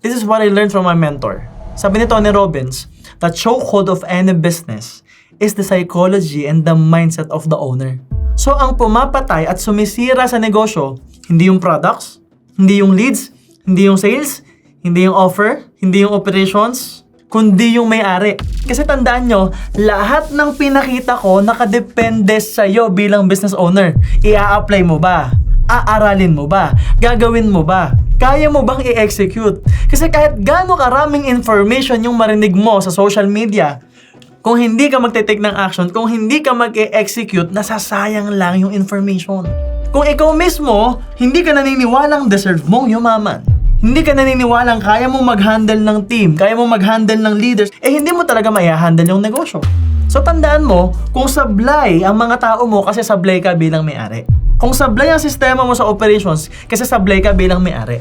This is what I learned from my mentor. Sabi ni Tony Robbins, the chokehold of any business is the psychology and the mindset of the owner. So ang pumapatay at sumisira sa negosyo, hindi yung products, hindi yung leads, hindi yung sales, hindi yung offer, hindi yung operations, kundi yung may-ari. Kasi tandaan nyo, lahat ng pinakita ko nakadepende sa'yo bilang business owner. I-a-apply mo ba? Aaralin mo ba? Gagawin mo ba? Kaya mo bang i-execute? Kasi kahit gaano karaming information yung marinig mo sa social media, kung hindi ka magte-take ng action, kung hindi ka mag-e-execute, nasasayang lang yung information. Kung ikaw mismo, hindi ka naniniwalang deserve mong yumaman, hindi ka naniniwalang kaya mo mag-handle ng team, kaya mo mag-handle ng leaders, hindi mo talaga maya-handle yung negosyo. So tandaan mo, kung sablay ang mga tao mo kasi sablay ka bilang may-ari. Kung sablay ang sistema mo sa operations kasi sablay ka bilang may-ari.